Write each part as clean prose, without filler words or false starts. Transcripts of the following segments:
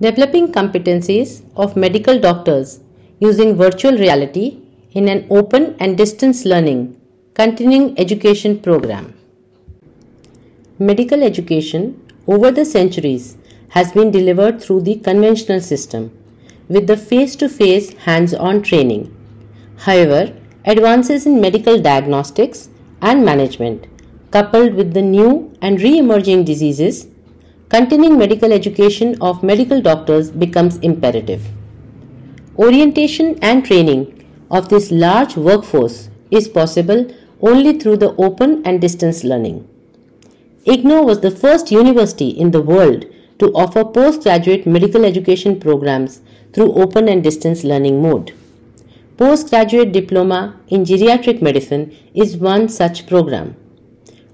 Developing competencies of medical doctors using virtual reality in an open and distance learning continuing education program. Medical education over the centuries has been delivered through the conventional system with the face-to-face hands-on training. However, advances in medical diagnostics and management coupled with the new and re-emerging diseases, continuing medical education of medical doctors becomes imperative. Orientation and training of this large workforce is possible only through the open and distance learning. IGNOU was the first university in the world to offer postgraduate medical education programs through open and distance learning mode. Postgraduate Diploma in Geriatric Medicine is one such program.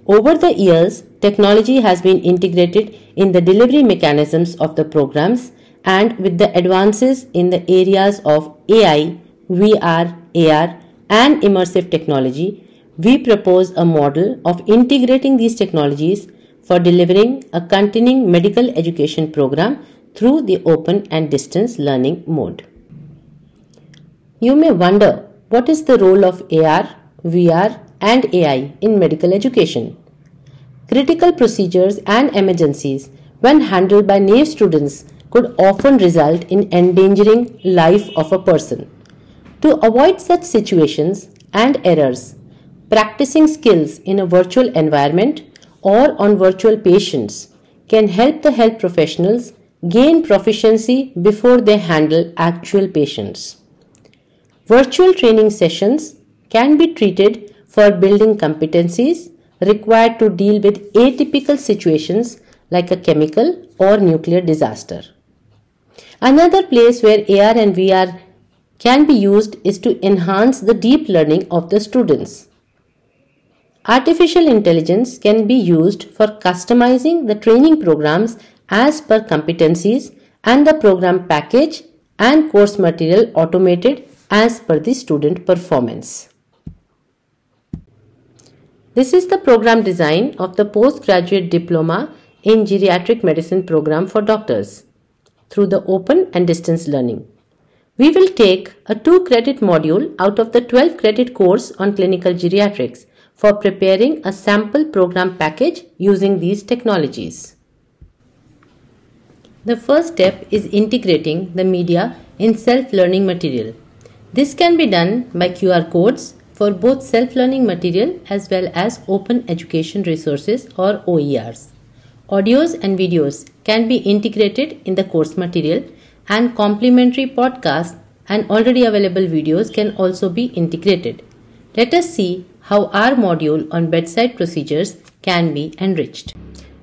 Over the years, technology has been integrated in the delivery mechanisms of the programs, and with the advances in the areas of AI, VR, AR and immersive technology, we propose a model of integrating these technologies for delivering a continuing medical education program through the open and distance learning mode. You may wonder, what is the role of AR, VR and AI in medical education? Critical procedures and emergencies, when handled by naive students, could often result in endangering life of a person. To avoid such situations and errors, practicing skills in a virtual environment or on virtual patients can help the health professionals gain proficiency before they handle actual patients. Virtual training sessions can be treated for building competencies required to deal with atypical situations like a chemical or nuclear disaster. Another place where AR and VR can be used is to enhance the deep learning of the students. Artificial intelligence can be used for customizing the training programs as per competencies and the program package and course material automated as per the student performance. This is the program design of the postgraduate diploma in geriatric medicine program for doctors through the open and distance learning. We will take a 2-credit module out of the 12-credit course on clinical geriatrics for preparing a sample program package using these technologies. The first step is integrating the media in self-learning material. This can be done by QR codes for both self-learning material as well as open education resources or OERs. Audios and videos can be integrated in the course material, and complementary podcasts and already available videos can also be integrated. Let us see how our module on bedside procedures can be enriched.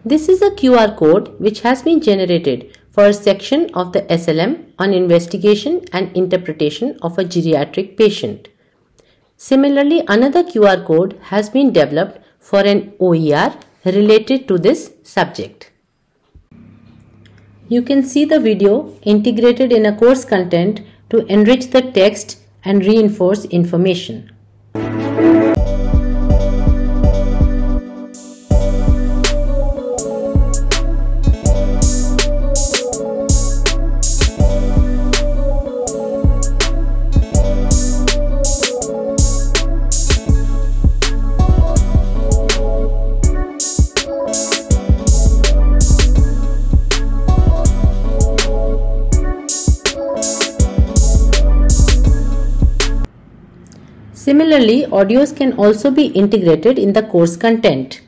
This is a QR code which has been generated for a section of the SLM on investigation and interpretation of a geriatric patient. Similarly, another QR code has been developed for an OER related to this subject. You can see the video integrated in a course content to enrich the text and reinforce information. Similarly, audios can also be integrated in the course content.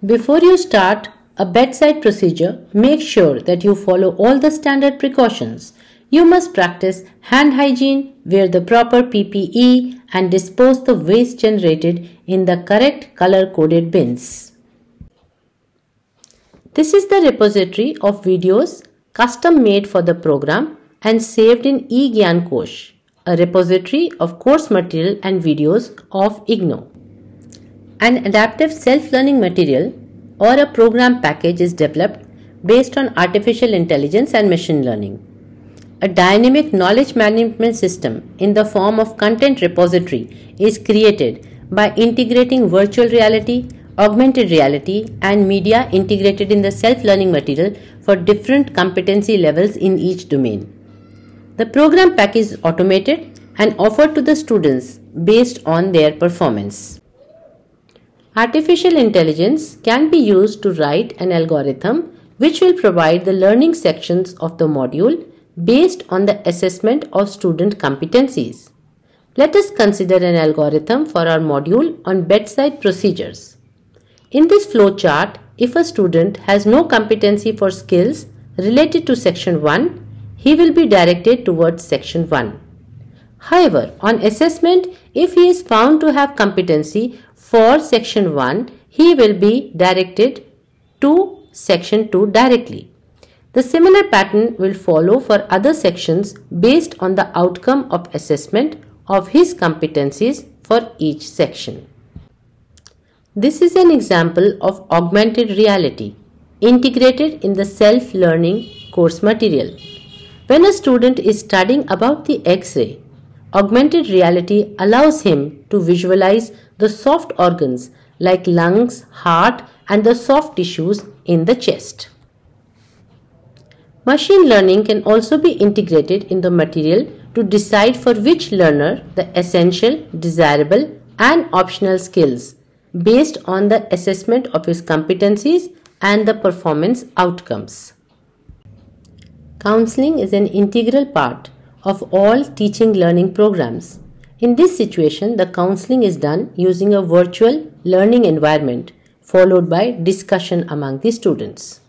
Before you start a bedside procedure, make sure that you follow all the standard precautions. You must practice hand hygiene, wear the proper PPE, and dispose the waste generated in the correct color-coded bins. This is the repository of videos custom made for the program and saved in eGyan Kosh, a repository of course material and videos of IGNOU. An adaptive self-learning material or a program package is developed based on artificial intelligence and machine learning. A dynamic knowledge management system in the form of content repository is created by integrating virtual reality, augmented reality, and media integrated in the self-learning material for different competency levels in each domain. The program pack is automated and offered to the students based on their performance. Artificial intelligence can be used to write an algorithm which will provide the learning sections of the module based on the assessment of student competencies. Let us consider an algorithm for our module on bedside procedures. In this flowchart, if a student has no competency for skills related to section 1, he will be directed towards section 1. However, on assessment, if he is found to have competency for section 1, he will be directed to section 2 directly. The similar pattern will follow for other sections based on the outcome of assessment of his competencies for each section. This is an example of augmented reality integrated in the self-learning course material. When a student is studying about the X-ray, augmented reality allows him to visualize the soft organs like lungs, heart, and the soft tissues in the chest. Machine learning can also be integrated in the material to decide for which learner the essential, desirable, and optional skills based on the assessment of his competencies and the performance outcomes. Counseling is an integral part of all teaching learning programs. In this situation, the counseling is done using a virtual learning environment followed by discussion among the students.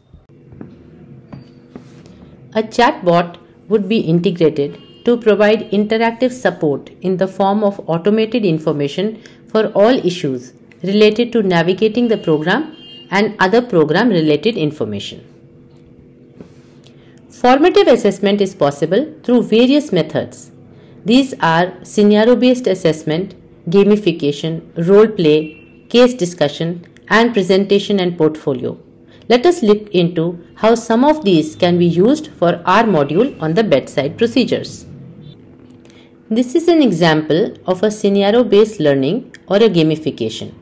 A chatbot would be integrated to provide interactive support in the form of automated information for all issues related to navigating the program and other program related information. Formative assessment is possible through various methods. These are scenario-based assessment, gamification, role play, case discussion, and presentation and portfolio. Let us look into how some of these can be used for our module on the bedside procedures. This is an example of a scenario-based learning or a gamification.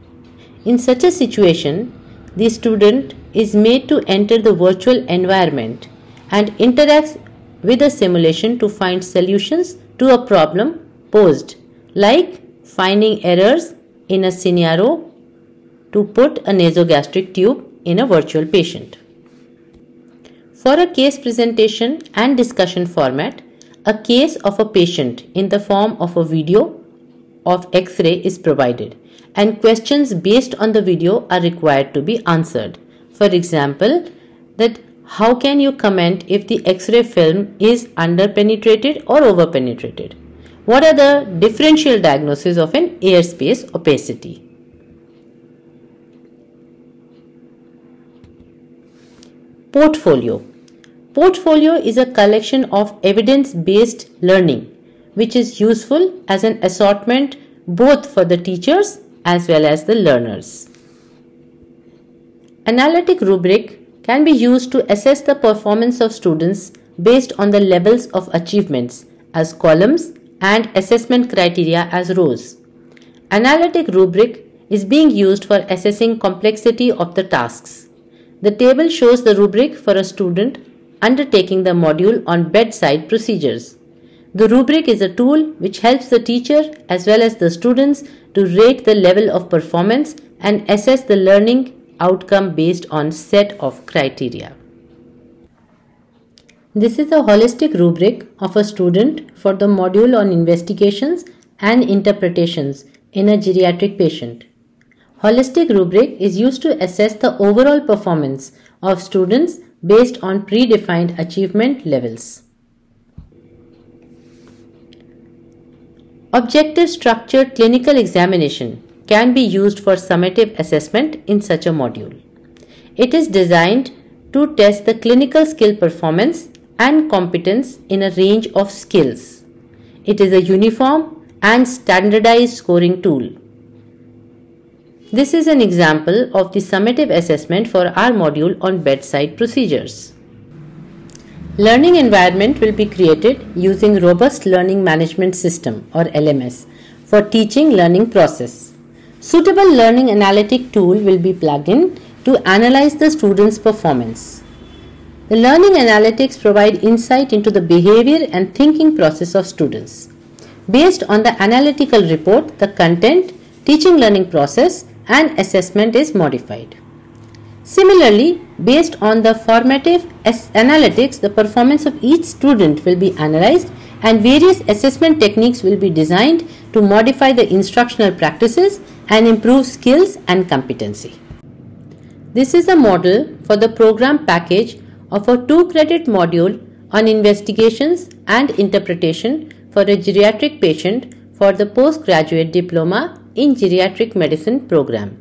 In such a situation, the student is made to enter the virtual environment and interacts with a simulation to find solutions to a problem posed, like finding errors in a scenario to put a nasogastric tube in a virtual patient. For a case presentation and discussion format, a case of a patient in the form of a video of X-ray is provided, and questions based on the video are required to be answered. For example, that how can you comment if the X-ray film is underpenetrated or overpenetrated? What are the differential diagnoses of an airspace opacity? Portfolio. Portfolio is a collection of evidence-based learning which is useful as an assortment both for the teachers as well as the learners. Analytic rubric can be used to assess the performance of students based on the levels of achievements as columns and assessment criteria as rows. Analytic rubric is being used for assessing complexity of the tasks. The table shows the rubric for a student undertaking the module on bedside procedures. The rubric is a tool which helps the teacher as well as the students to rate the level of performance and assess the learning outcome based on set of criteria. This is a holistic rubric of a student for the module on investigations and interpretations in a geriatric patient. Holistic rubric is used to assess the overall performance of students based on predefined achievement levels. Objective structured clinical examination can be used for summative assessment in such a module. It is designed to test the clinical skill performance and competence in a range of skills. It is a uniform and standardized scoring tool. This is an example of the summative assessment for our module on bedside procedures. Learning environment will be created using Robust Learning Management System or LMS for teaching learning process. Suitable learning analytic tool will be plugged in to analyze the student's performance. The learning analytics provide insight into the behavior and thinking process of students. Based on the analytical report, the content, teaching learning process and assessment is modified. Similarly, based on the formative analytics, the performance of each student will be analyzed and various assessment techniques will be designed to modify the instructional practices and improve skills and competency. This is a model for the program package of a 2-credit module on investigations and interpretation for a geriatric patient for the postgraduate diploma in geriatric medicine program.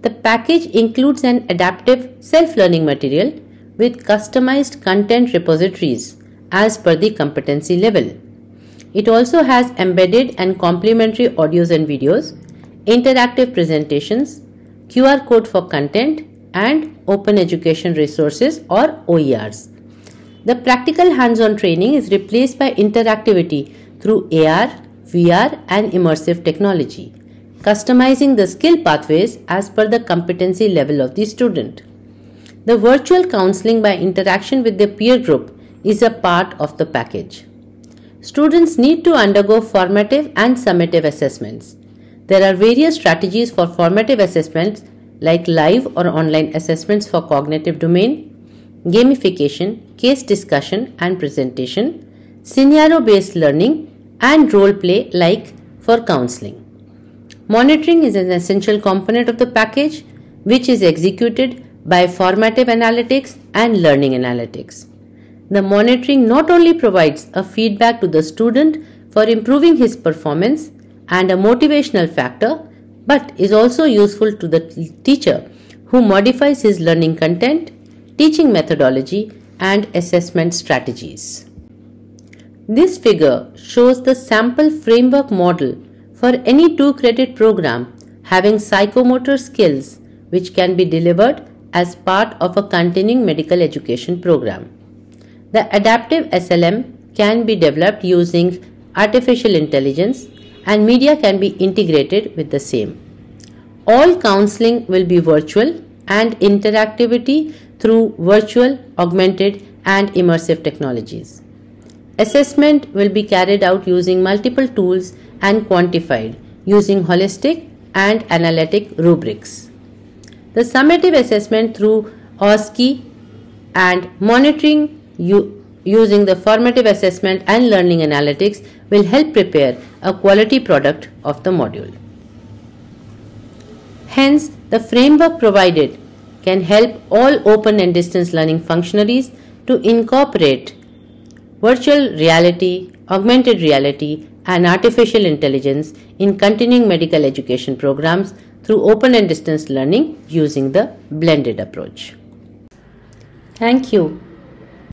The package includes an adaptive self-learning material with customized content repositories as per the competency level. It also has embedded and complementary audios and videos, interactive presentations, QR code for content, and open education resources or OERs. The practical hands-on training is replaced by interactivity through AR, VR, and immersive technology, customizing the skill pathways as per the competency level of the student. The virtual counseling by interaction with their peer group is a part of the package. Students need to undergo formative and summative assessments. There are various strategies for formative assessments like live or online assessments for cognitive domain, gamification, case discussion and presentation, scenario-based learning, and role play like for counseling. Monitoring is an essential component of the package, which is executed by formative analytics and learning analytics. The monitoring not only provides a feedback to the student for improving his performance and a motivational factor, but is also useful to the teacher who modifies his learning content, teaching methodology, and assessment strategies. This figure shows the sample framework model for any 2-credit program having psychomotor skills which can be delivered as part of a continuing medical education program. The adaptive SLM can be developed using artificial intelligence and media can be integrated with the same. All counseling will be virtual and interactivity through virtual, augmented and immersive technologies. Assessment will be carried out using multiple tools and quantified using holistic and analytic rubrics. The summative assessment through OSCE and monitoring using the formative assessment and learning analytics will help prepare a quality product of the module. Hence, the framework provided can help all open and distance learning functionaries to incorporate virtual reality, augmented reality, and artificial intelligence in continuing medical education programs through open and distance learning using the blended approach. Thank you.